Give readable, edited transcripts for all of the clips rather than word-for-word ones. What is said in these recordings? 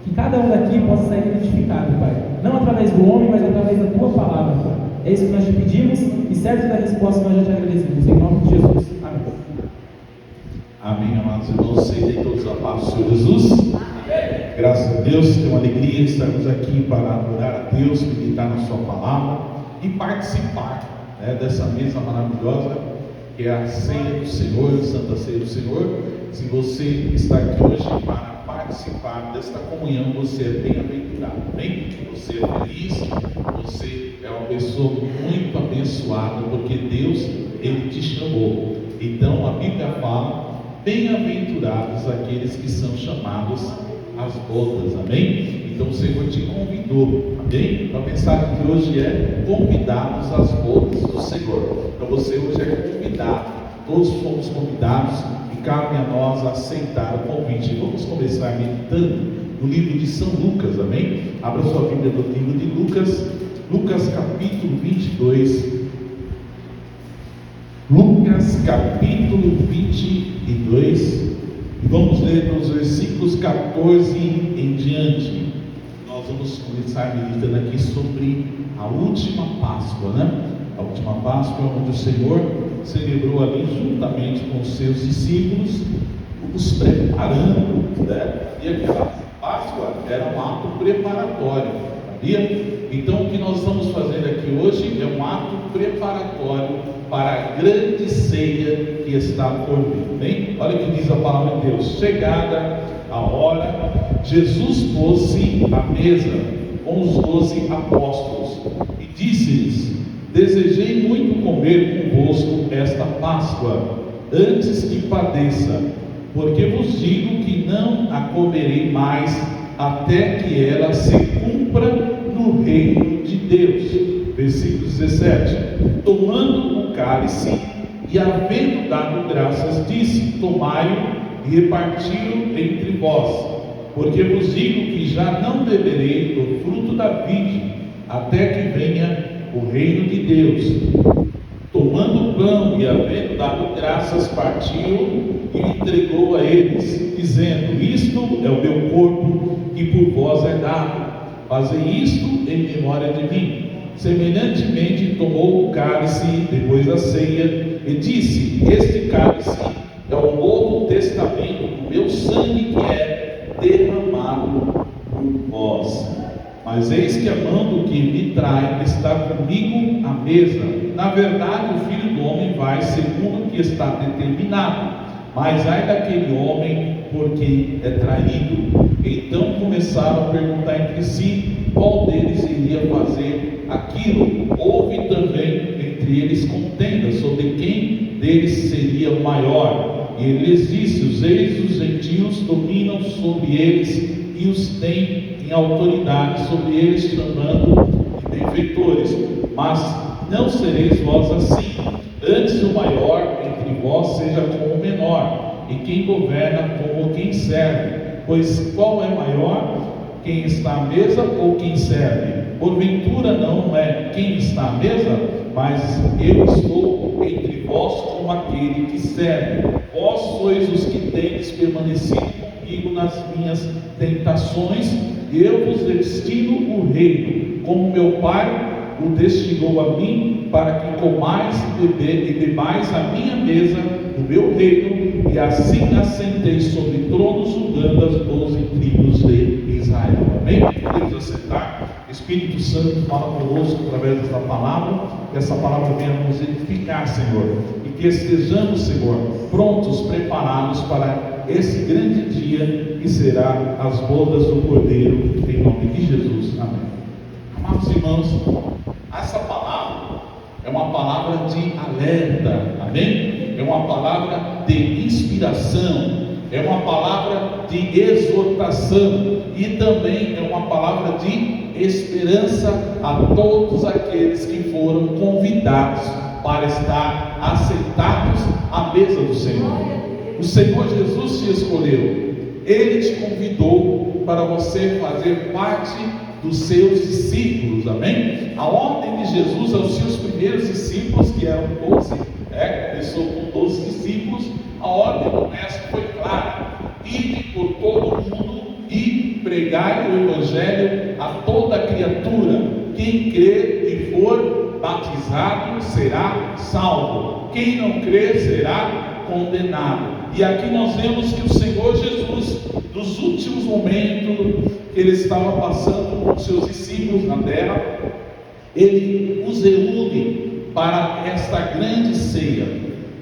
Que cada um daqui possa sair identificado, Pai. Não através do homem, mas através da Tua palavra, Pai. É isso que nós te pedimos e certo da resposta nós já te agradecemos. Em nome de Jesus. Amém. Amém, amados irmãos. Sejam todos a paz do Senhor Jesus. Amém. Graças a Deus, é uma alegria estarmos aqui para adorar a Deus, meditar na sua palavra e participar dessa mesa maravilhosa que é a ceia do Senhor, a Santa Ceia do Senhor. Se você está aqui hoje para participar desta comunhão, você é bem-aventurado, amém? Você é feliz, você é uma pessoa muito abençoada, porque Deus, Ele te chamou. Então a Bíblia fala: bem-aventurados aqueles que são chamados às bodas, amém? Então o Senhor te convidou, amém? Para pensar que hoje é convidados às bodas do Senhor. Então você hoje é convidado, todos fomos convidados e cabe a nós aceitar o convite. Vamos começar meditando no livro de São Lucas, amém? Abra sua Bíblia no livro de Lucas, Lucas capítulo 22. Lucas capítulo 22, e vamos ler nos versículos 14 em diante. Nós vamos começar meditando aqui sobre a última Páscoa, A última Páscoa, onde o Senhor celebrou ali juntamente com os seus discípulos, os preparando, E aquela Páscoa era um ato preparatório, sabia? Então o que nós estamos fazendo aqui hoje é um ato preparatório para a grande ceia que está por vir, bem? Olha o que diz a palavra de Deus: chegada a hora, Jesus pôs-se à mesa com os 12 apóstolos e disse-lhes: desejei muito comer convosco esta Páscoa, antes que padeça, porque vos digo que não a comerei mais, até que ela se cumpra no reino de Deus. Versículo 17: tomando o cálice e havendo dado graças, disse: tomai-o e reparti-o entre vós, porque vos digo que já não beberei do fruto da vide, até que venha o reino de Deus. Tomando o pão e havendo dado graças, partiu e entregou a eles, dizendo: isto é o meu corpo, que por vós é dado, fazei isto em memória de mim. Semelhantemente tomou o cálice depois da ceia e disse: este cálice é o novo testamento do meu sangue, que é derramado por vós. Mas eis que a mão do que me trai está comigo à mesa. Na verdade, o Filho do Homem vai segundo o que está determinado, mas ai daquele homem porque é traído. Então começaram a perguntar entre si qual deles iria fazer aquilo. Houve também entre eles contenda sobre quem deles seria o maior. E ele lhes disse: os reis dos gentios dominam sobre eles e os têm em autoridade sobre eles, chamando de benfeitores. Mas não sereis vós assim. Antes o maior entre vós seja como o menor, e quem governa como quem serve. Pois qual é maior, quem está à mesa ou quem serve? Porventura não é quem está à mesa, mas eu estou entre vós como aquele que serve. Vós sois os que tendes permanecido comigo nas minhas tentações, e eu vos destino o reino, como meu Pai o destinou a mim, para que comais e bebais a minha mesa no meu reino, e assim assenteis sobre tronos, julgando as 12 tribos de Israel. Amém? Podemos assentar. Espírito Santo, fala conosco através dessa palavra, que essa palavra venha nos edificar, Senhor, e que estejamos, Senhor, prontos, preparados para esse grande dia que será as bodas do Cordeiro, em nome de Jesus. Amém. Amados irmãos, essa palavra é uma palavra de alerta, amém? É uma palavra de inspiração, é uma palavra de exortação e também é uma palavra de esperança a todos aqueles que foram convidados para estar assentados à mesa do Senhor. O Senhor Jesus te escolheu, Ele te convidou para você fazer parte dos seus discípulos, amém? A ordem de Jesus aos seus primeiros discípulos, que eram 12, começou com 12 discípulos, a ordem do mestre foi clara: ide por todo o mundo e pregai o Evangelho a toda criatura. Quem crer e for batizado será salvo. Quem não crer será condenado. E aqui nós vemos que o Senhor Jesus, nos últimos momentos que Ele estava passando com seus discípulos na terra, Ele os reúne para esta grande ceia,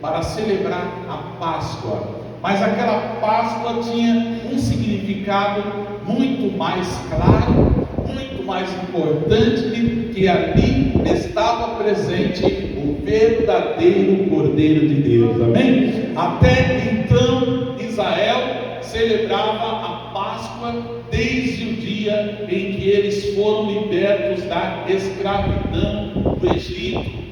para celebrar a Páscoa. Mas aquela Páscoa tinha um significado muito mais claro, muito mais importante, que ali estava presente o verdadeiro Cordeiro de Deus, amém? Até então Israel celebrava a Páscoa desde o dia em que eles foram libertos da escravidão do Egito.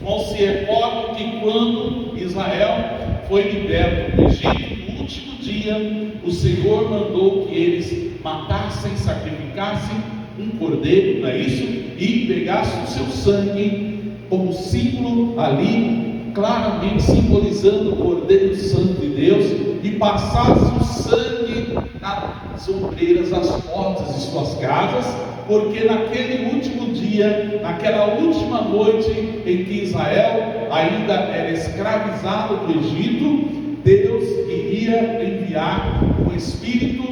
Não se recordam que quando Israel foi liberto do Egito, no último dia, o Senhor mandou que eles matassem, sacrificassem um cordeiro, não é isso? E pegassem o seu sangue como símbolo ali, claramente simbolizando o Cordeiro Santo de Deus, e passassem o sangue nas ombreiras, as portas de suas casas, porque naquele último dia, naquela última noite em que Israel ainda era escravizado do Egito, Deus iria enviar o Espírito,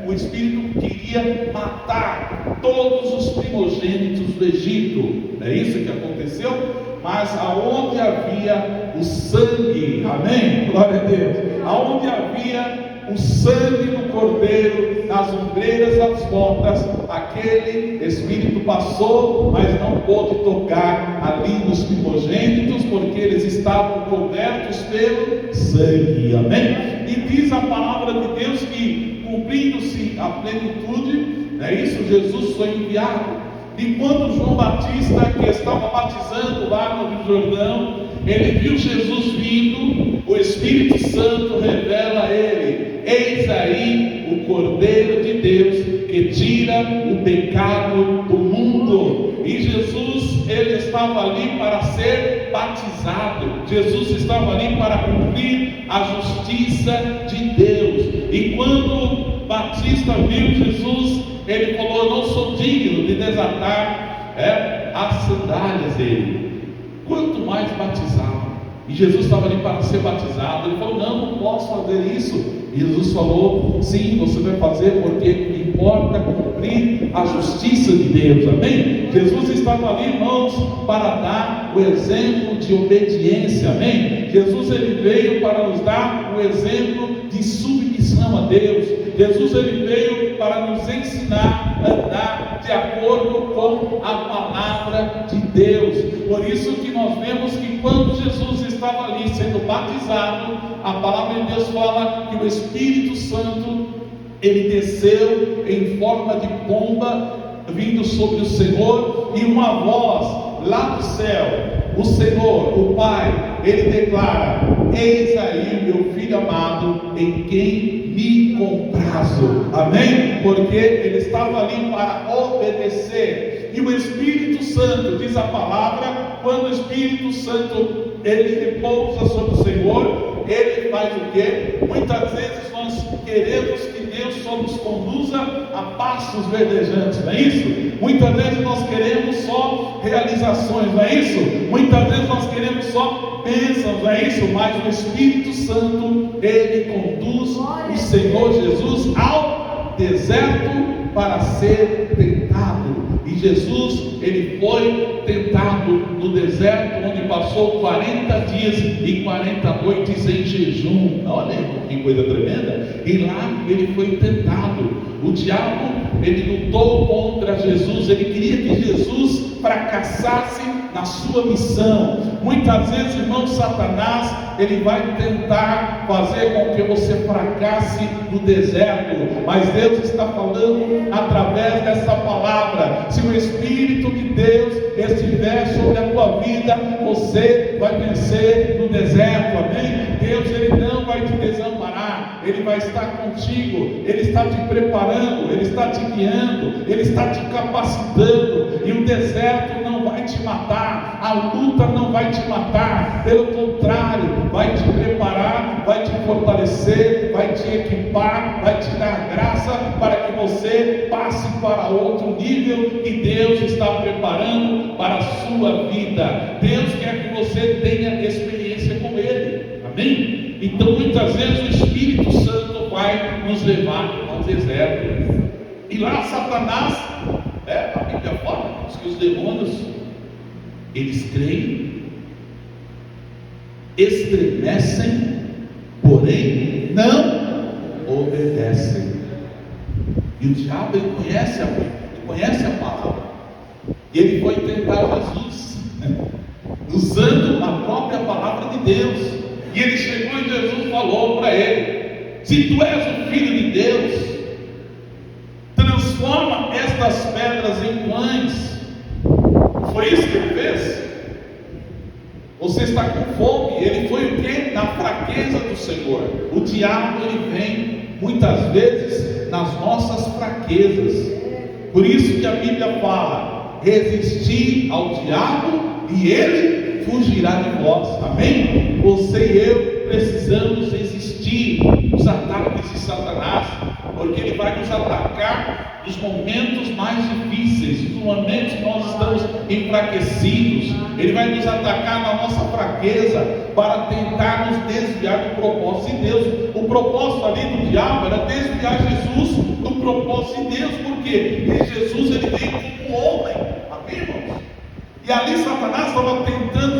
o Espírito queria matar todos os primogênitos do Egito. É isso que aconteceu? Mas aonde havia o sangue, amém? Glória a Deus. Aonde havia o sangue do Cordeiro, nas ombreiras das portas, aquele Espírito passou, mas não pôde tocar ali nos primogênitos, porque eles estavam cobertos pelo sangue, amém? E diz a palavra de Deus que, cumprindo-se a plenitude, é isso, Jesus foi enviado. E quando João Batista, que estava batizando lá no Rio Jordão, ele viu Jesus vindo, o Espírito Santo revela a ele: eis aí o Cordeiro de Deus que tira o pecado do mundo. E Jesus, ele estava ali para ser batizado. Jesus estava ali para cumprir a justiça de Deus. E quando Batista viu Jesus, ele falou: eu não sou digno de desatar as sandálias dele, quanto mais batizado. E Jesus estava ali para ser batizado. Ele falou: não posso fazer isso. E Jesus falou: sim, você vai fazer, porque importa cumprir a justiça de Deus, amém? Jesus estava ali, irmãos, para dar o exemplo de obediência, amém? Jesus, ele veio para nos dar o exemplo de submissão a Deus. Jesus, ele veio para nos ensinar a andar de acordo com a palavra de Deus. Por isso que nós vemos que quando Jesus estava ali sendo batizado, a palavra de Deus fala que o Espírito Santo, ele desceu em forma de pomba, vindo sobre o Senhor, e uma voz lá do céu, o Senhor, o Pai, ele declara: eis aí o meu Filho amado, em quem me comprazo, amém? Porque ele estava ali para obedecer. E o Espírito Santo, diz a palavra, quando o Espírito Santo ele repousa sobre o Senhor, ele faz o quê? Muitas vezes nós queremos que Deus só nos conduza a pastos verdejantes, não é isso? Muitas vezes nós queremos só realizações, não é isso? Muitas vezes nós queremos só bênçãos, não é isso? Mas o Espírito Santo, ele conduz o Senhor Jesus ao deserto para ser tentado. E Jesus, ele foi tentado no deserto, onde passou 40 dias e 40 noites em jejum. Olha que coisa tremenda. E lá ele foi tentado. O diabo, ele lutou contra Jesus. Ele queria que Jesus fracassasse na sua missão. Muitas vezes, irmão, Satanás, ele vai tentar fazer com que você fracasse no deserto, mas Deus está falando através dessa palavra. Se o Espírito de Deus estiver sobre a tua vida, você vai vencer no deserto, amém? Deus, ele não vai te desamparar, ele vai estar contigo, ele está te preparando, ele está te guiando, ele está te capacitando. E o deserto não vai te matar, a luta não vai te matar, pelo contrário, vai te preparar, vai te fortalecer, vai te equipar, vai te dar graça para que você passe para outro nível que Deus está preparando para a sua vida. Deus quer que você tenha experiência com Ele, amém? Então muitas vezes o Espírito Santo vai nos levar ao deserto, e lá Satanás, a Bíblia fala que os demônios, eles creem, estremecem, porém não obedecem. E o diabo, ele conhece a Bíblia, ele conhece a palavra, e ele foi tentar Jesus usando a própria palavra de Deus. E ele chegou e Jesus falou para ele: se tu és o Filho de Deus, transforma estas pedras em pães. Foi isso que ele fez? Você está com fome. Ele foi o quê? Na fraqueza do Senhor. O diabo, ele vem muitas vezes nas nossas fraquezas. Por isso que a Bíblia fala: resistir ao diabo e ele fugirá de vós, amém? Você e eu precisamos resistir os ataques de Satanás, porque ele vai nos atacar nos momentos mais difíceis, nos momentos que nós estamos enfraquecidos. Ele vai nos atacar na nossa fraqueza, para tentar nos desviar do propósito de Deus. O propósito ali do diabo era desviar Jesus do propósito de Deus, porque Jesus, ele veio como homem, amém, irmãos? E ali Satanás estava tentando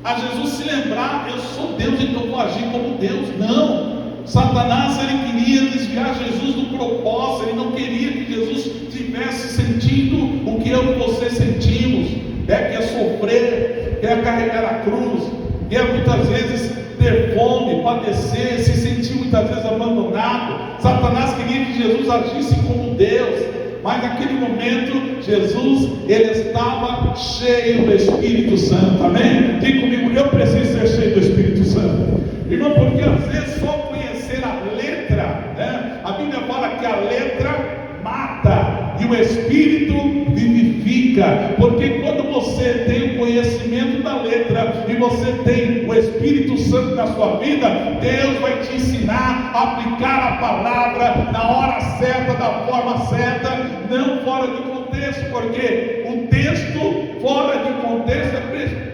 a Jesus se lembrar: eu sou Deus, então vou agir como Deus. Não, Satanás, ele queria desviar Jesus do propósito. Ele não queria que Jesus tivesse sentindo o que eu e você sentimos, que é sofrer, que é carregar a cruz, que é muitas vezes ter fome, padecer, se sentir muitas vezes abandonado. Satanás queria que Jesus agisse como Deus, mas naquele momento Jesus, ele estava cheio do Espírito Santo, amém? Diga comigo: eu preciso ser cheio do Espírito Santo, irmão, porque às vezes só conhecer a letra, a Bíblia fala que a letra mata e o Espírito vivifica. Porque quando você tem o conhecimento da letra e você tem o Espírito Santo na sua vida, Deus vai te ensinar a aplicar a palavra na hora certa, da forma certa, não fora de contexto. Porque o texto fora de contexto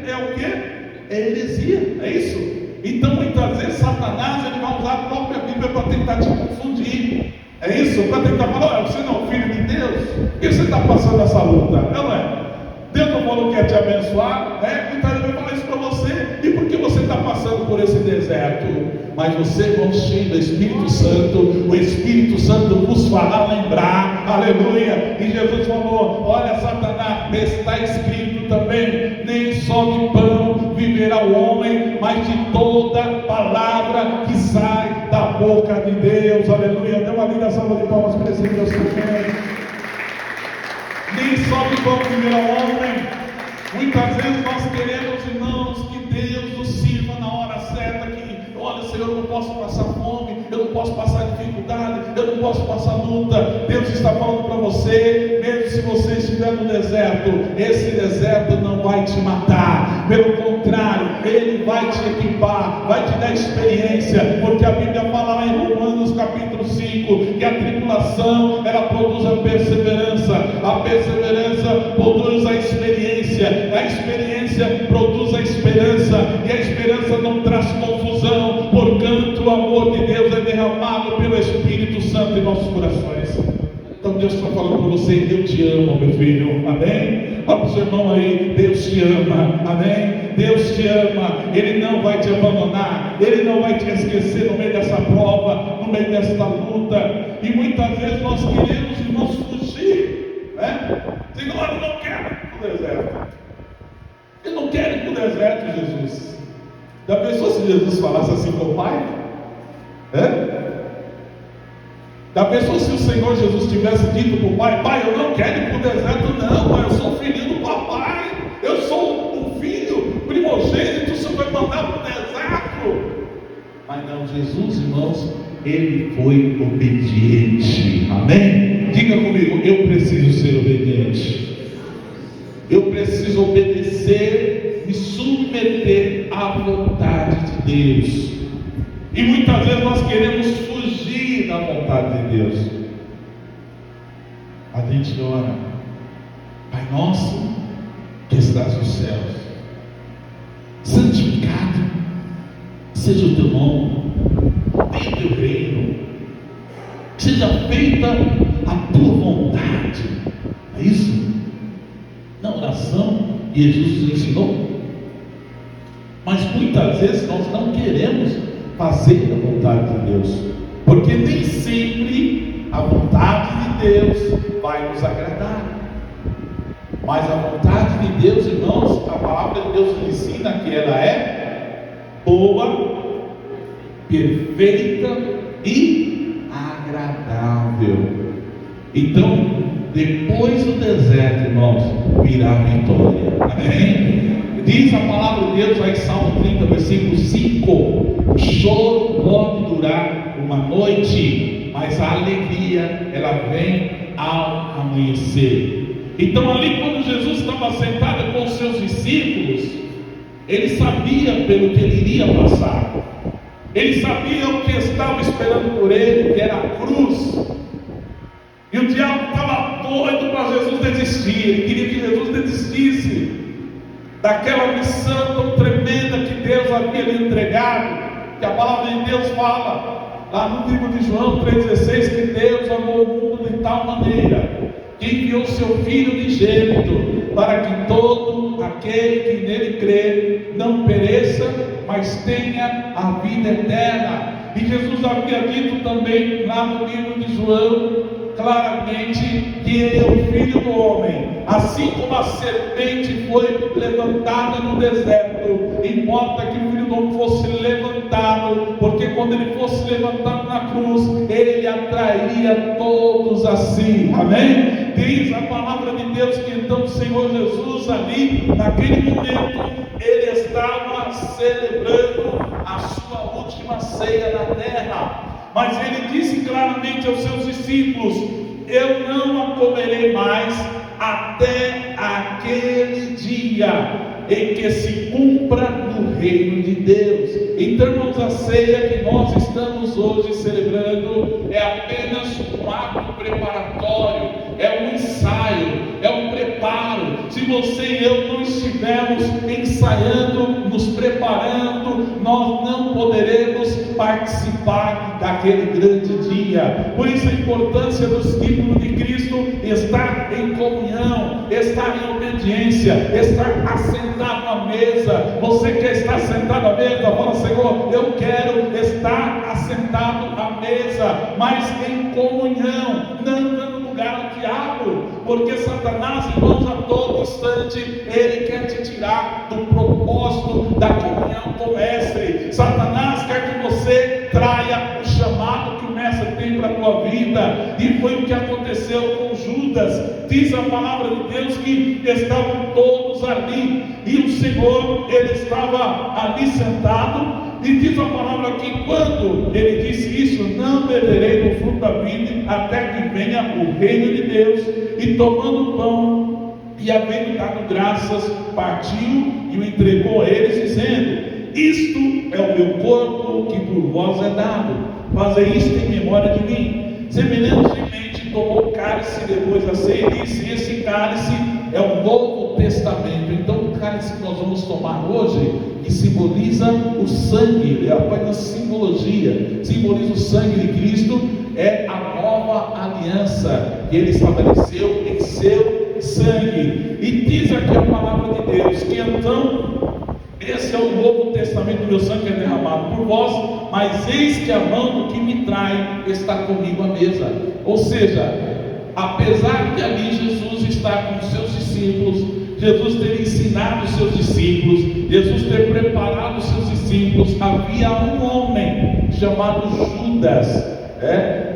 é o que? É heresia, é isso? Então muitas vezes Satanás, ele vai usar a própria Bíblia para tentar te confundir. É isso? Para tentar falar: você não é o filho de Deus? Por que você está passando essa luta? Não é? Deus não falou que ia te abençoar, né? Muita gente vai falar isso para você. E por que você está passando por esse deserto? Mas você, irmão, cheio do Espírito Santo, o Espírito Santo vos fará lembrar, aleluia. E Jesus falou: olha, Satanás, está escrito também: nem só de pão viverá o homem, mas de toda palavra que sai da boca de Deus, aleluia. Dê uma linda salva de palmas para esse Deus que nem só de pão viverá o homem. Muitas vezes nós queremos, irmãos, que Deus nos sirva na hora certa, que olha, Senhor, eu não posso passar fome, eu não posso passar dificuldade, eu não posso passar luta. Deus está falando para você: mesmo se você estiver no deserto, esse deserto não vai te matar, pelo contrário, ele vai te equipar, vai te dar experiência. Porque a Bíblia fala lá em Romanos capítulo 5, que a tribulação, ela produz a perseverança produz a experiência produz a esperança, e a esperança não traz confusão, porquanto o amor de Deus é derramado pelo Espírito Santo em nossos corações. Então Deus está falando para você: eu te amo, meu filho, amém? Fala para o seu irmão aí: Deus te ama, amém? Deus te ama, Ele não vai te abandonar, Ele não vai te esquecer no meio dessa prova, no meio desta luta. E muitas vezes nós queremos, irmãos, fugir, né? Senhor, eu não quero ir para o deserto, eu não quero ir para o deserto, Jesus. Já pensou se Jesus falasse assim com o Pai? Já pensou se o Senhor Jesus tivesse dito para o Pai: Pai, eu não quero ir para o deserto, não, Pai, eu sou filho do papai, eu sou o filho primogênito, o Senhor vai mandar para o deserto. Mas não, Jesus, irmãos, ele foi obediente, amém? Diga comigo: eu preciso ser obediente, eu preciso obedecer, me submeter à vontade de Deus. a gente ora: Pai nosso que estás nos céus, santificado seja o teu nome, venha o teu reino, seja feita a tua vontade. É isso? Na oração Jesus nos ensinou. Mas muitas vezes nós não queremos fazer a vontade de Deus, porque nem sempre a vontade de Deus vai nos agradar. Mas a vontade de Deus, irmãos, a palavra de Deus nos ensina que ela é boa, perfeita e agradável. Então, depois do deserto, irmãos, virá a vitória. Amém? Diz a palavra de Deus aí em Salmo 30, versículo 5: o choro pode durar uma noite, mas a alegria, ela vem ao amanhecer. Então ali, quando Jesus estava sentado com os seus discípulos, ele sabia pelo que ele iria passar, ele sabia o que estava esperando por ele, que era a cruz. E o diabo estava doido para Jesus desistir, ele queria que Jesus desistisse daquela missão tão tremenda que Deus havia lhe entregado, que a palavra de Deus fala lá no livro de João 3,16, que Deus amou o mundo de tal maneira que enviou seu Filho unigênito, para que todo aquele que nele crê não pereça, mas tenha a vida eterna. E Jesus havia dito também lá no livro de João claramente que ele é o Filho do homem, assim como a serpente foi levantada no deserto. Importa que o Filho do homem fosse levantado, porque quando ele fosse levantado na cruz, ele atrairia todos a si. Amém? Diz a palavra de Deus que então o Senhor Jesus ali, naquele momento, ele estava celebrando a sua última ceia na terra. Mas ele disse claramente aos seus discípulos: eu não a comerei mais até aquele dia em que se cumpra no reino de Deus. Então, irmãos, a ceia que nós estamos hoje celebrando é apenas um ato preparatório, é um ensaio, é um preparo. Se você e eu não estivermos ensaiando, nos preparando, nós não poderemos participar daquele grande dia. Por isso a importância do discípulo de Cristo estar em comunhão, estar em obediência, estar assentado à mesa. Você quer estar sentado à mesa? Fala: Senhor, eu quero estar assentado à mesa, mas em comunhão, não dando lugar ao diabo, porque Satanás, irmãos, a todo instante ele quer te tirar do propósito da comunhão com o mestre. Satanás quer que você traia o chamado que o mestre tem para a tua vida, e foi o que aconteceu com Judas. Diz a palavra de Deus que estavam todos ali, e o Senhor, ele estava ali sentado. E diz a palavra que quando ele disse isso: não beberei do fruto da vide até que venha o reino de Deus. E tomando o pão e havendo dado graças, partiu e o entregou a eles, dizendo: isto é o meu corpo que por vós é dado, fazei isto em memória de mim. Semelhantemente tomou o cálice depois da ceia e disse: esse cálice é o Novo Testamento. Então o cálice que nós vamos tomar hoje, que simboliza o sangue, é apenas simbologia, simboliza o sangue de Cristo, é a nova aliança que ele estabeleceu em seu sangue. E diz aqui a palavra de Deus que então esse é o Novo Testamento, meu sangue é derramado por vós, mas eis que a mão do que me trai está comigo à mesa. Ou seja, apesar de ali Jesus estar com os seus discípulos, Jesus ter ensinado os seus discípulos, Jesus ter preparado os seus discípulos, havia um homem chamado Judas.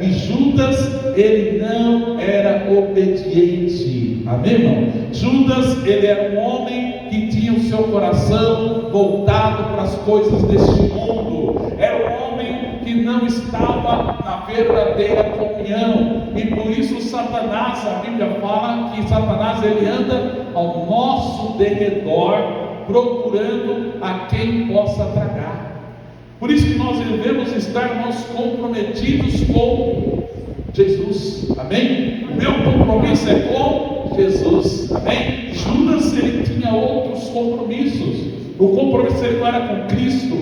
E Judas, ele não era obediente. Amém, irmão? Judas, ele era um homem que tinha o seu coração voltado para as coisas deste mundo. Era um homem que não estava na verdadeira comunhão. E por isso Satanás, a Bíblia fala que Satanás, ele anda ao nosso derredor, procurando a quem possa tragar. Por isso que nós devemos estar comprometidos com Jesus, amém? O meu compromisso é com Jesus, amém? Judas, ele tinha outros compromissos. O compromisso dele não era com Cristo.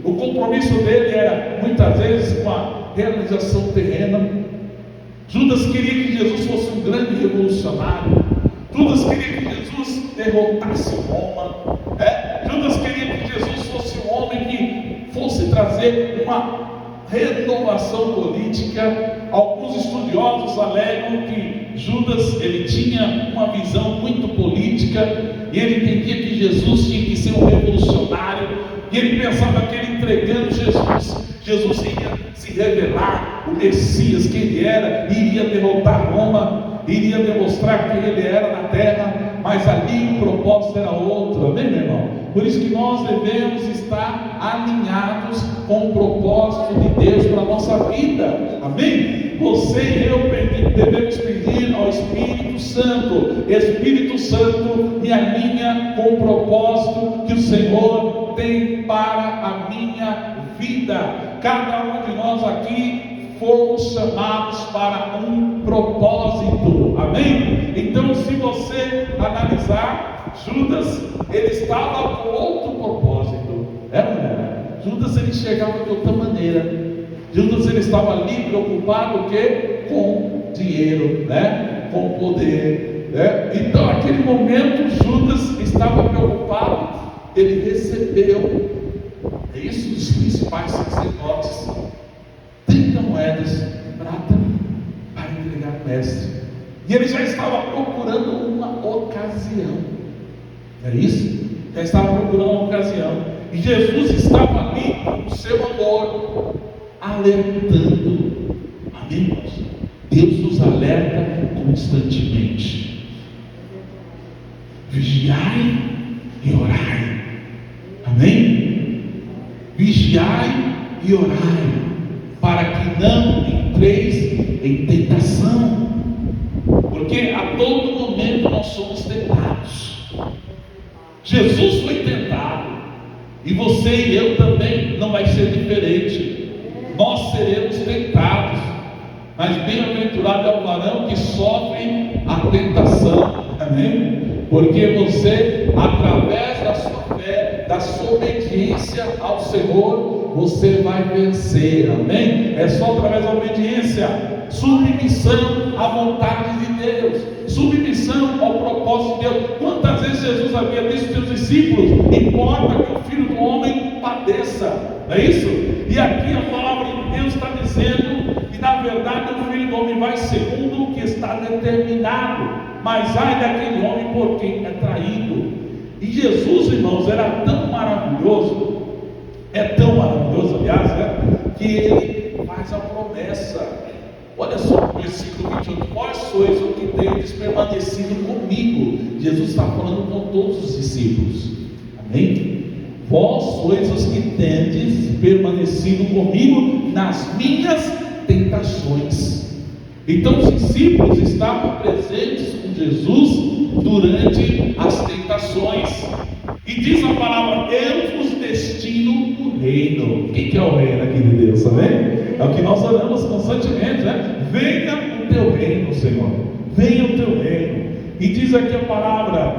O compromisso dele era muitas vezes com a realização terrena. Judas queria que Jesus fosse um grande revolucionário. Judas queria que Jesus derrotasse Roma. Judas queria que Jesus fosse um homem que fosse trazer uma renovação política. Alguns estudiosos alegam que Judas, ele tinha uma visão muito política, e ele entendia que Jesus tinha que ser um revolucionário, e ele pensava que ele entregando Jesus iria se revelar o Messias que ele era, iria derrotar Roma, iria demonstrar quem ele era na terra. Mas ali o propósito era outro, amém, meu irmão? Por isso que nós devemos estar alinhados com o propósito de Deus para a nossa vida, amém? Você e eu devemos pedir ao Espírito Santo: Espírito Santo, me alinha com o propósito que o Senhor tem para a minha vida. Cada um de nós aqui fomos chamados para um propósito, amém? Então, se você analisar, Judas, ele estava com outro propósito, Judas, ele chegava de outra maneira. Judas, ele estava ali preocupado o quê? Com dinheiro, com poder, Então, naquele momento, Judas estava preocupado. Ele recebeu, isso dos principais sacerdotes, 30 moedas de prata para entregar ao mestre. E ele já estava procurando uma ocasião. Já estava procurando uma ocasião. E Jesus estava ali com o seu amor, alertando. Amém, irmãos? Deus nos alerta constantemente. Vigiai e orai. Amém? Vigiai e orai, para que não entreis em tentação, porque a todo momento nós somos tentados. Jesus foi tentado, e você e eu também não vai ser diferente. Nós seremos tentados, mas bem-aventurado é o varão que sofre a tentação, amém? Porque você, através da sua fé, da sua obediência ao Senhor, você vai vencer, amém? É só através da obediência, submissão à vontade de Deus, submissão ao propósito de Deus. Quantas vezes Jesus havia dito aos seus discípulos: importa que o Filho do Homem padeça, não é isso? E aqui a palavra de Deus está dizendo que na verdade o Filho do Homem vai segundo o que está determinado, mas ai daquele homem por quem é traído. E Jesus, irmãos, era tão maravilhoso, aliás, que ele faz a promessa. Olha só o versículo 28: vós sois o que tendes permanecido comigo. Jesus está falando com todos os discípulos, amém? Vós sois os que tendes permanecido comigo nas minhas tentações. Então os discípulos estavam presentes com Jesus durante as tentações, e diz a palavra: eu vos destino o reino. O que é o reino aqui de Deus, amém? É o que nós oramos constantemente, venha o teu reino, Senhor, venha o teu reino. E diz aqui a palavra: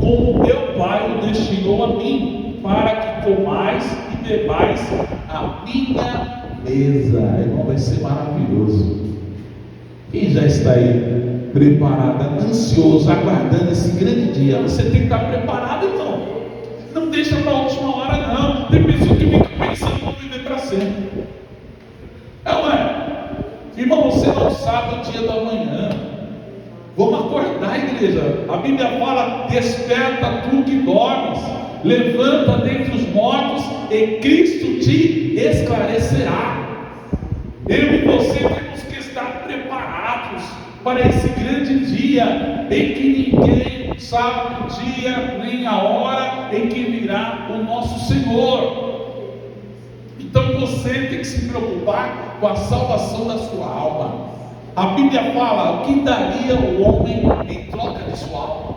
como meu Pai o destinou a mim, para que comais e bebais a minha mesa. Irmão, vai ser maravilhoso. Quem já está aí preparado, ansioso, aguardando esse grande dia? Você tem que estar preparado, irmão. Não deixa para a última hora, não. Tem pessoa que fica pensando em viver para sempre. Irmão, você não sabe o dia da manhã. Vamos acordar, igreja. A Bíblia fala: desperta tu que dormes, levanta dentre os mortos, e Cristo te esclarecerá. Eu e você temos que estar preparados para esse grande dia, em que ninguém sabe o dia nem a hora em que virá o nosso Senhor. Então você tem que se preocupar com a salvação da sua alma. A Bíblia fala: o que daria o homem em troca de sua alma?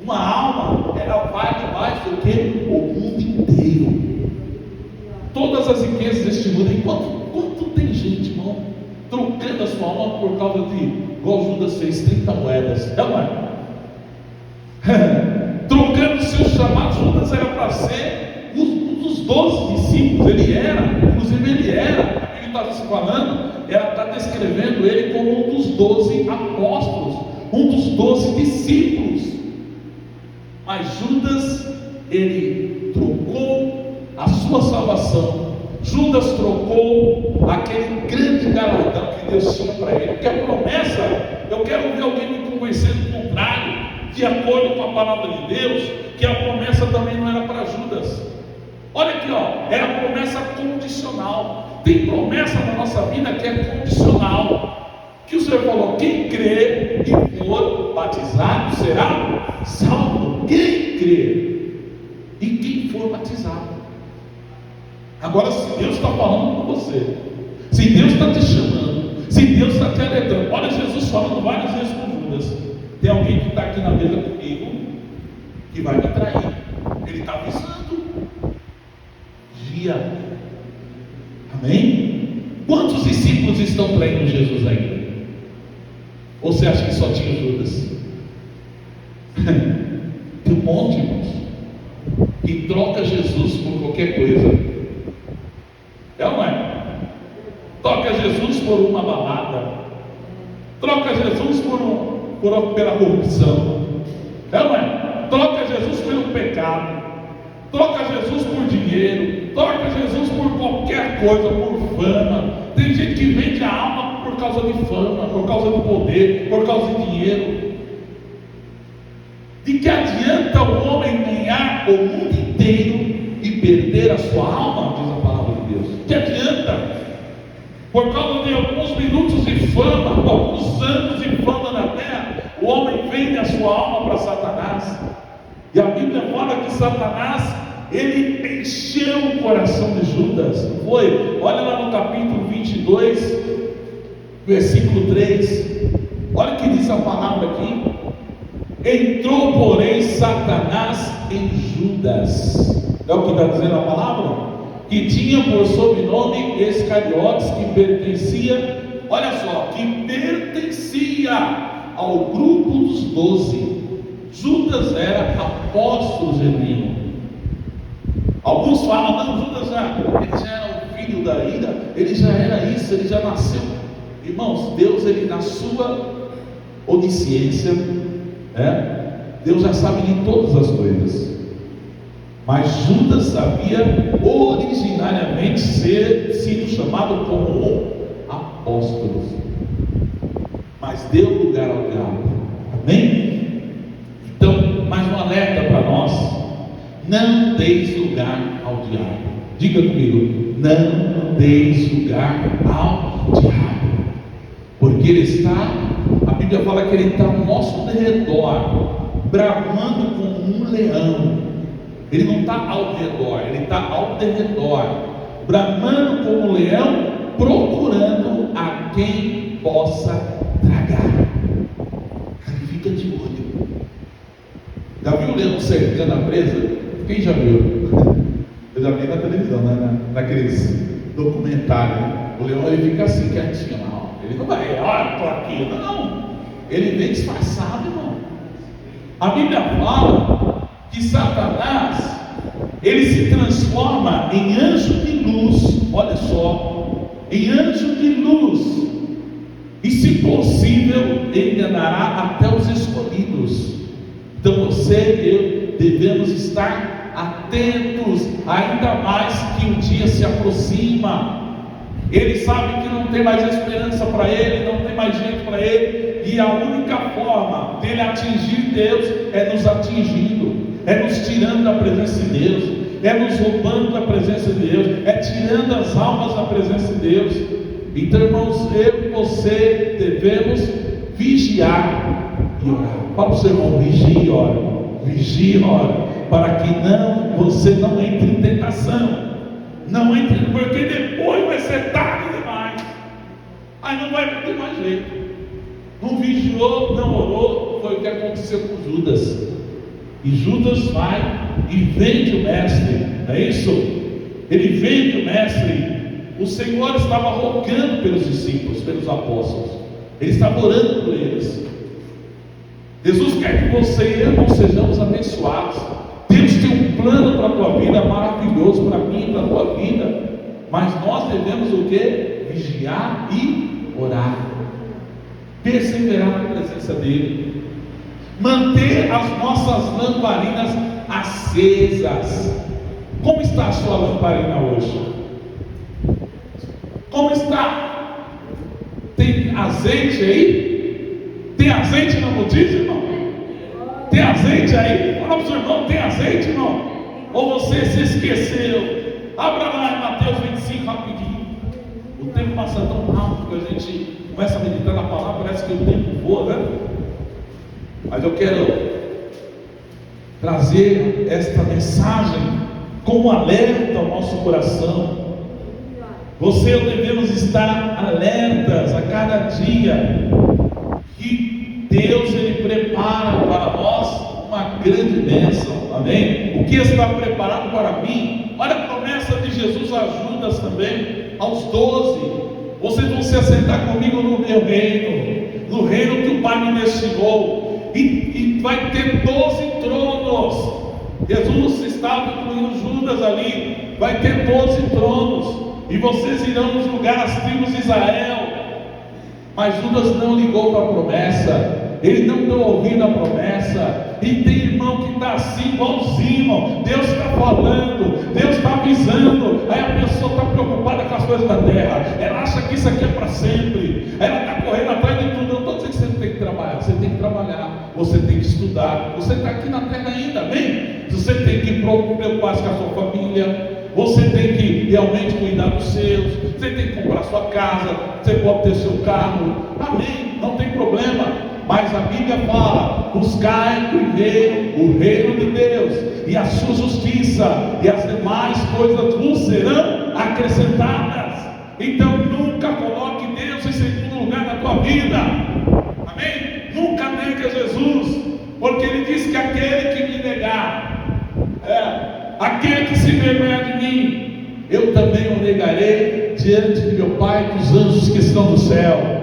Uma alma, ela vale mais do que o mundo inteiro. Todas as riquezas deste mundo. Enquanto tem gente, irmão, trocando vendendo a sua alma por causa de, igual Judas fez, 30 moedas. Não é? Trocando seus chamados. Judas era para ser um dos 12 discípulos. Ele era, inclusive ele era, a Bíblia está se falando, ela está descrevendo ele como um dos 12 apóstolos, um dos 12 discípulos. Mas Judas, ele trocou a sua salvação. Judas trocou aquele grande galardão que Deus tinha para ele. Porque a promessa, eu quero ver alguém me convencer do contrário, de acordo com a palavra de Deus, que a promessa também não era para Judas. Olha aqui, ó, era promessa condicional. Tem promessa na nossa vida que é condicional, que o Senhor falou: quem crê e for batizado será salvo. Quem crê e quem for batizado. Agora, se Deus está falando com você, se Deus está te chamando, se Deus está te alertando, olha Jesus falando várias vezes com Judas. Tem alguém que está aqui na mesa comigo que vai me trair. Ele está avisando. Vigia. Amém? Quantos discípulos estão traindo Jesus ainda? Ou você acha que só tinha Judas? Tem um monte, irmãos, que troca Jesus por qualquer coisa. É ou não é? Troca Jesus por uma balada, troca Jesus pela corrupção, é ou não é? Troca Jesus pelo pecado, troca Jesus por dinheiro, troca Jesus por qualquer coisa, por fama. Tem gente que vende a alma por causa de fama, por causa de poder, por causa de dinheiro. De que adianta o homem ganhar o mundo inteiro e perder a sua alma, diz a palavra de Deus? Que adianta? Por causa de alguns minutos de fama, alguns anos de fama na terra, o homem vende a sua alma para Satanás. E a Bíblia fala que Satanás, ele encheu o coração de Judas. Foi? Olha lá no capítulo 22, versículo 3. Olha o que diz a palavra aqui. Entrou, porém, Satanás em Judas. É o que está dizendo a palavra? Que tinha por sobrenome Iscariotes, que pertencia, olha só, que pertencia ao grupo dos 12. Judas era apóstolo genuíno. Alguns falam: não, Judas ele já era o filho da ira, ele já era isso, ele já nasceu. Irmãos, Deus, ele na sua onisciência, Deus já sabe de todas as coisas. Mas Judas sabia originariamente ser sido chamado como um apóstolo, mas deu lugar ao diabo. Amém? Então, mais um alerta para nós: não deis lugar ao diabo. Diga comigo: não deis lugar ao diabo, porque ele está, a Bíblia fala que ele está ao nosso redor, bramando como um leão. Ele não está ao redor, ele está ao derredor, bramando como um leão, procurando a quem possa tragar. Fica de olho. Já viu o leão cercando a presa? Quem já viu? Eu já vi na televisão, né? Naqueles documentários. O leão, ele fica assim, quietinho. Não, ele não vai, olha, estou aqui. Não, ele vem disfarçado, irmão. A Bíblia fala que Satanás, ele se transforma em anjo de luz. Olha só, em anjo de luz, e se possível enganará até os escolhidos. Então você e eu devemos estar atentos, ainda mais que o dia se aproxima. Ele sabe que não tem mais esperança para ele, não tem mais jeito para ele, e a única forma dele atingir Deus é nos atingindo, é nos tirando da presença de Deus, é nos roubando da presença de Deus, é tirando as almas da presença de Deus. Então, irmãos, eu e você devemos vigiar e orar. Fala para o seu irmão: vigie e ore, vigie e ore, para que você não entre em tentação. Não entre, porque depois vai ser tarde demais. Aí não vai ter mais jeito. Não vigiou, não orou. Foi o que aconteceu com Judas. E Judas vai e vende o mestre, não é isso? Ele vende o mestre o Senhor estava rogando pelos discípulos, pelos apóstolos. Ele estava orando por eles. Jesus quer que você e eu não sejamos abençoados. Deus tem um plano para a tua vida maravilhoso, para mim e para a tua vida. Mas nós devemos o quê? Vigiar e orar. Perseverar na presença dEle. Manter as nossas lamparinas acesas. Como está a sua lamparina hoje? Como está? Tem azeite aí? Tem azeite na notícia, irmão? Tem azeite aí? Fala para o seu irmão, tem azeite, irmão? Ou você se esqueceu? Abra lá em Mateus 25 rapidinho. O tempo passa tão rápido que a gente começa a meditar na palavra, parece que o tempo voa, né? Mas eu quero trazer esta mensagem como alerta ao nosso coração. Você e eu devemos estar alertas a cada dia, que Deus Ele prepara para nós uma grande bênção, amém? O que está preparado para mim? Olha a promessa de Jesus a Judas também, aos 12: vocês vão se assentar comigo no meu reino, no reino que o Pai me destinou, e vai ter 12 tronos. Jesus estava incluindo Judas ali. Vai ter 12 tronos, e vocês irão nos lugares das tribos de Israel. Mas Judas não ligou para a promessa, ele não deu ouvido à promessa. E tem irmão que está assim, igualzinho, irmão. Deus está falando, Deus está avisando, aí a pessoa está preocupada com as coisas da terra, ela acha que isso aqui é para sempre, ela está correndo atrás de tudo. Eu não estou dizendo que você não tem que trabalhar, você tem que trabalhar, você tem que estudar, você está aqui na terra ainda, amém? Você tem que preocupar-se com a sua família, você tem que realmente cuidar dos seus, você tem que comprar sua casa, você pode ter seu carro, amém, não tem problema. Mas a Bíblia fala: buscai primeiro o reino de Deus e a sua justiça, e as demais coisas vos serão acrescentadas. Então nunca coloque Deus em segundo lugar na tua vida, amém? Nunca negue a Jesus, porque Ele diz que aquele que me negar, aquele que se envergonhar de mim, eu também o negarei diante de meu Pai e dos anjos que estão no céu.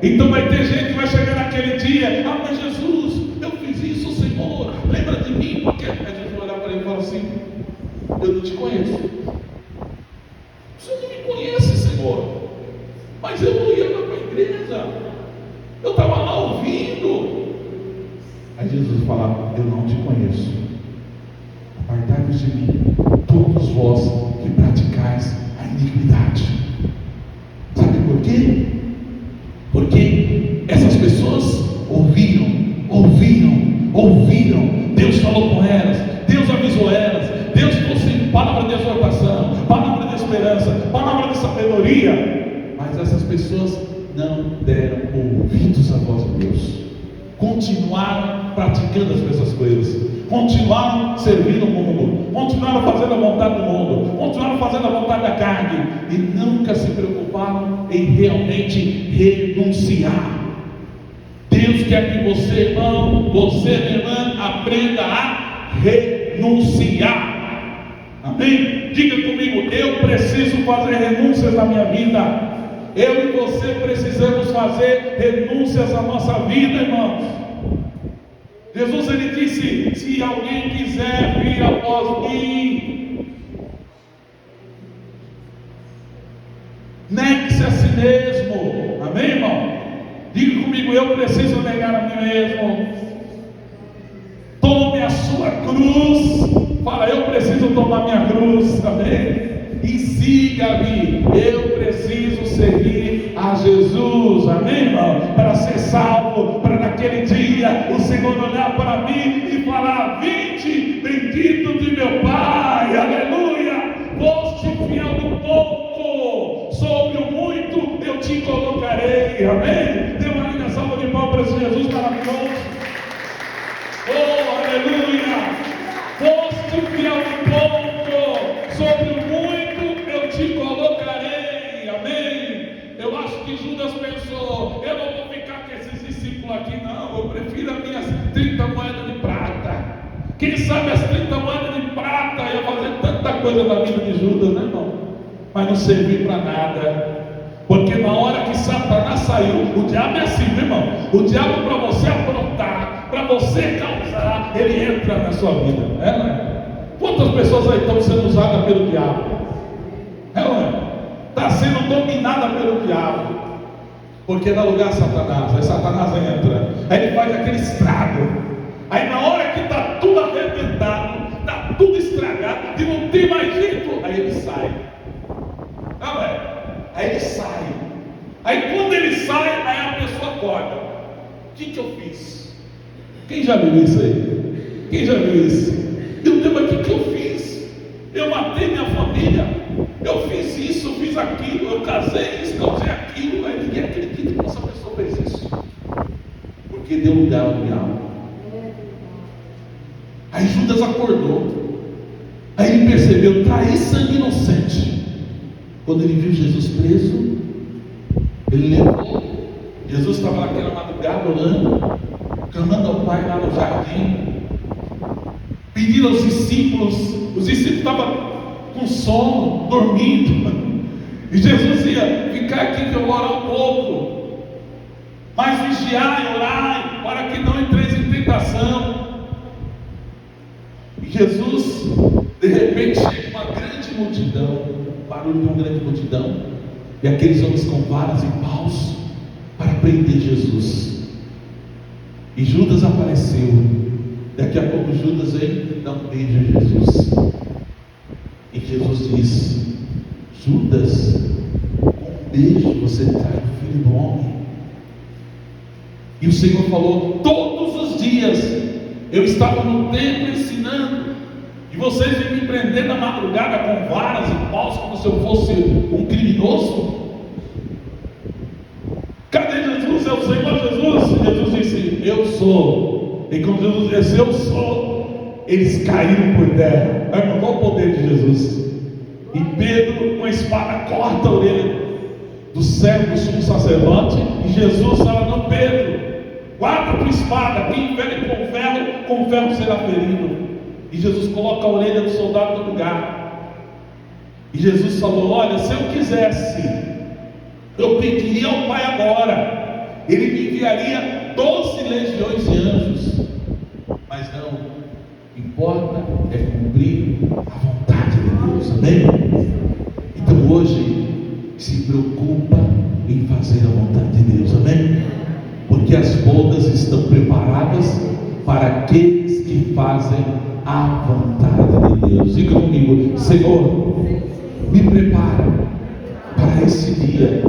Então vai ter gente que vai chegar naquele dia: ah, mas Jesus, eu fiz isso, Senhor, lembra de mim? Porque a gente vai olhar para ele e falar assim: eu não te conheço. Você não me conhece, Senhor, mas eu não ia lá para a igreja, eu estava lá ouvindo. Aí Jesus fala: eu não te conheço, apartai-vos de mim, todos vós que praticais a iniquidade. Sabe por quê? Porque essas pessoas ouviram. Deus falou com elas, Deus avisou elas, Deus trouxe palavra de exortação, palavra de esperança, palavra de sabedoria. Mas essas pessoas não deram ouvidos à voz de Deus, continuaram praticando as mesmas coisas, continuaram servindo o mundo, continuaram fazendo a vontade do mundo, continuaram fazendo a vontade da carne, e nunca se preocuparam em realmente renunciar. Deus quer que você, irmão, você, minha irmã, aprenda a renunciar. Amém? Diga comigo: eu preciso fazer renúncias na minha vida. Eu e você precisamos fazer renúncias na nossa vida, irmãos. Jesus, Ele disse: se alguém quiser vir após mim, negue-se a si mesmo. Amém, irmão? Diga comigo: eu preciso negar a mim mesmo. Tome a sua cruz. Fala: eu preciso tomar minha cruz. Amém? E siga-me. Eu preciso seguir a Jesus. Amém, irmão? Para ser salvo, para naquele dia o Senhor olhar para mim e falar: vinde, bendito de meu Pai, aleluia, foste fiel no pouco, sobre o muito eu te colocarei. Amém? Dê uma linda salva de palmas para esse Jesus maravilhoso. Oh, aleluia, foste fiel no pouco, sobre o muito eu te colocarei. Amém? Eu acho que Judas pensou: eu não vou ficar com esses discípulos aqui, não, eu prefiro as minhas 30 moedas de prata. Quem sabe as 30 moedas de prata ia fazer tanta coisa na vida de Judas, né, irmão? mas não serviu para nada. Porque na hora que Satanás saiu, o diabo é assim, meu irmão. O diabo, para você aprontar, para você causar, ele entra na sua vida. É, não é? Quantas pessoas aí estão sendo usadas pelo diabo? É, não é? Está sendo dominada pelo diabo. Porque dá lugar a Satanás. Aí Satanás entra, aí ele faz aquele estrago. Aí na hora que está tudo arrebentado, está tudo estragado, e não tem mais jeito, aí ele sai. Não é? Aí ele sai. Aí quando ele sai, aí a pessoa acorda. O que eu fiz? Quem já viu isso aí? Quem já viu isso? Eu devo aqui, o que eu fiz? Eu matei minha família. Eu fiz isso, eu fiz aquilo, eu casei isso, causei aquilo. Aí ninguém acredita que essa pessoa fez isso. Porque deu lugar ao diabo. Aí Judas acordou. Aí ele percebeu, trair sangue inocente. Quando ele viu Jesus preso, ele levou. Jesus estava naquela madrugada orando, clamando ao Pai lá no jardim, pedindo aos discípulos. Os discípulos estavam com sono, dormindo, e Jesus ia ficar aqui que eu oro um pouco, mas vigiai e orai, para que não entreis em tentação. E Jesus, de repente, chega uma grande multidão, barulho de uma grande multidão, e aqueles homens com varas e paus para prender Jesus. E Judas apareceu. Daqui a pouco Judas vem dar um beijo a Jesus. E Jesus diz: Judas, com um beijo você trai o Filho do Homem. E o Senhor falou: todos os dias eu estava no templo ensinando, e vocês vêm me prender na madrugada com varas e paus, como se eu fosse um criminoso? Cadê Jesus? É o Senhor Jesus? E Jesus disse: eu sou. E quando Jesus disse: eu sou, eles caíram por terra. Qual o poder de Jesus? E Pedro, com a espada, corta a orelha do servo do sumo sacerdote. E Jesus fala: não, Pedro, guarda a tua espada. Quem fere com ferro será ferido. E Jesus coloca a orelha do soldado no lugar. E Jesus falou: olha, se eu quisesse, eu pediria ao Pai agora, Ele me enviaria 12 legiões de anjos. Mas não, importa é cumprir a vontade de Deus, amém? Então hoje, se preocupa em fazer a vontade de Deus, amém? Porque as bodas estão preparadas para aqueles que fazem a vontade de Deus. Diga comigo: Senhor, me prepara para esse dia.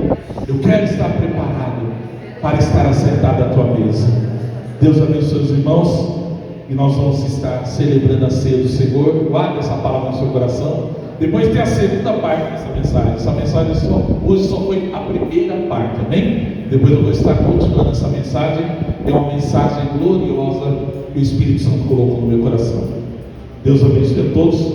Eu quero estar preparado para estar assentado à tua mesa. Deus abençoe os irmãos, e nós vamos estar celebrando a ceia do Senhor. Guarde essa palavra no seu coração. Depois tem a segunda parte dessa mensagem. Essa mensagem hoje só foi a primeira parte, amém? Depois eu vou estar continuando essa mensagem. É uma mensagem gloriosa que o Espírito Santo colocou no meu coração. Deus abençoe a todos.